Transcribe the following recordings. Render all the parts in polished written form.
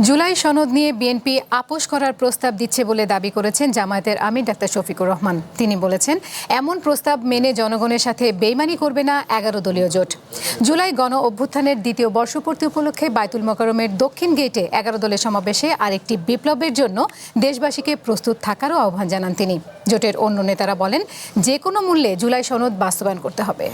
জুলাই সনদ নিয়ে বিএনপি আপোষ করার প্রস্তাব দিচ্ছে বলে দাবি করেছেন জামায়াতের আমির ডাক্তার শফিকুর রহমান। তিনি বলেছেন, এমন প্রস্তাব মেনে জনগণের সাথে বেইমানি করবে না 11 দলীয় জোট। জুলাই গণ অভ্যুত্থানের দ্বিতীয় বর্ষপূর্তি উপলক্ষে বায়তুল মোকাররমের দক্ষিণ গেটে 11 দলের সমাবেশে আরেকটি বিপ্লবের জন্য দেশবাসীকে প্রস্তুত থাকারও আহ্বান জানান তিনি। জোটের অন্য নেতারা বলেন, যে কোনো মূল্যে জুলাই সনদ বাস্তবায়ন করতে হবে।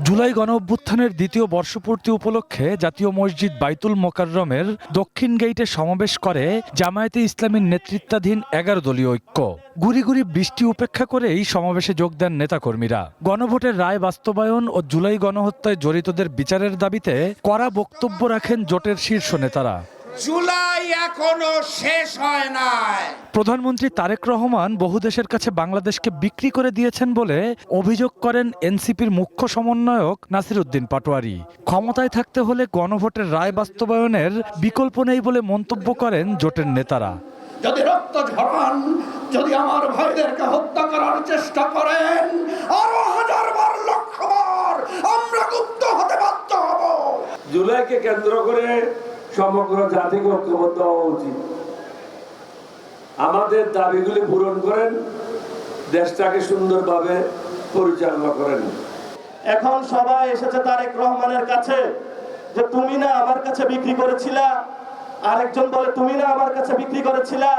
জুলাই গণ অভ্যুত্থানের দ্বিতীয় বর্ষপূর্তি উপলক্ষে জাতীয় মসজিদ বায়তুল মোকাররমের দক্ষিণ গেইটে সমাবেশ করে জামায়াতে ইসলামীর নেতৃত্বাধীন 11 দলীয় ঐক্য। গুড়ি গুড়ি বৃষ্টি উপেক্ষা করেই সমাবেশে যোগ দেন নেতাকর্মীরা। গণভোটের রায় বাস্তবায়ন ও জুলাই গণহত্যায় জড়িতদের বিচারের দাবিতে কড়া বক্তব্য রাখেন জোটের শীর্ষ নেতারা। জুলাই এখনো শেষ হয় নাই। প্রধানমন্ত্রী তারেক রহমান বহু দেশের কাছে বাংলাদেশকে বিক্রি করে দিয়েছেন বলে অভিযোগ করেন এনসিপির মুখ্য সমন্বয়ক নাসির উদ্দিন পাটোয়ারি। ক্ষমতায় থাকতে হলে গণভোটের রায় বাস্তবায়নের বিকল্প নেই বলে মন্তব্য করেন জোটের নেতারা। যদি রক্ত ঝরান, যদি আমার ভাইদেরকে হত্যা করার চেষ্টা করেন, আরো হাজারবার লক্ষবার আমরা গুপ্ত হতে বাধ্য হব। জুলাইকে কেন্দ্র করে সমগ্র জাতিকে ঐক্যবদ্ধ হওয়া উচিত। আমাদের দাবিগুলি পূরণ করেন, দেশটাকে সুন্দরভাবে পরিচালনা করেন। এখন সবাই এসেছে তারেক রহমানের কাছে, যে তুমি না আমার কাছে বিক্রি করেছিলা। আরেকজন বলে, তুমি না আমার কাছে বিক্রি করেছিলা।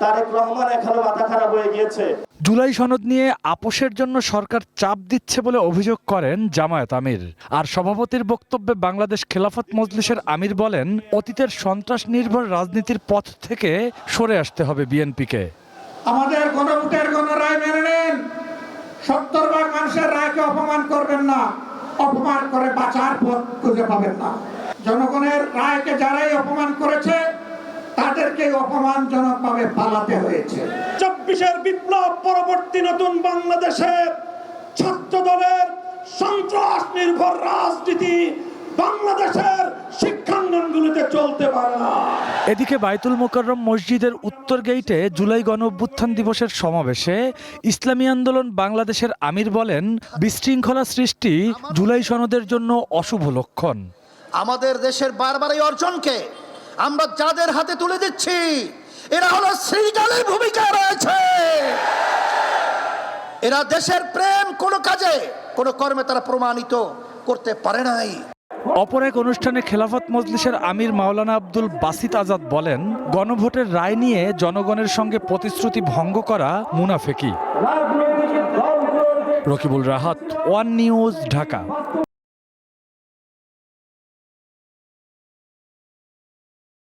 তারেক রহমান এখনো মাথা খারাপ হয়ে গিয়েছে। জুলাই সনদ নিয়ে আপোষের জন্য সরকার চাপ দিচ্ছে বলে অভিযোগ করেন জামায়াত আমির। আর সভাপতির বক্তব্যে বাংলাদেশ খেলাফত মজলিসের আমির বলেন, অতীতের সন্ত্রাস নির্ভর রাজনীতির পথ থেকে সরে আসতে হবে বিএনপিকে। আমাদের গণভোটের গণরায় মেনে নেন। 70 ভাগ মানুষের রায়কে অপমান করবেন না, অপমান করে বাঁচার পথ খুঁজে পাবেন না। জনগণের রায়কে যারাই অপমান করেছে তাদেরকে অপমানজনকভাবে পালাতে হয়েছে। 24-এর বিপ্লব পরবর্তী নতুন বাংলাদেশের ছাত্র দলের সন্ত্রাস নির্ভর রাজনীতি বাংলাদেশের শিক্ষাঙ্গনগুলিতে চলতে পারে না। এদিকে বায়তুল মোকাররম মসজিদের উত্তর গেইটে জুলাই গণ অভ্যুত্থান দিবসের সমাবেশে ইসলামী আন্দোলন বাংলাদেশের আমির বলেন, বিশৃঙ্খলা সৃষ্টি জুলাই সনদের জন্য অশুভ লক্ষণ। আমাদের দেশের বারবার এই অর্জনকে আমরা যাদের হাতে তুলে দিচ্ছি, এরা হলো শৃগালের ভূমিকায় রয়েছে। এরা দেশের প্রেম কোনো কাজে কোনো কর্মে তারা প্রমাণিত করতে পারে নাই। অপর এক অনুষ্ঠানে খেলাফত মজলিসের আমির মাওলানা আব্দুল বাসিত আজাদ বলেন, গণভোটের রায় নিয়ে জনগণের সঙ্গে প্রতিশ্রুতি ভঙ্গ করা মুনাফেকি। Rakibul Rahat, One News, Dhaka.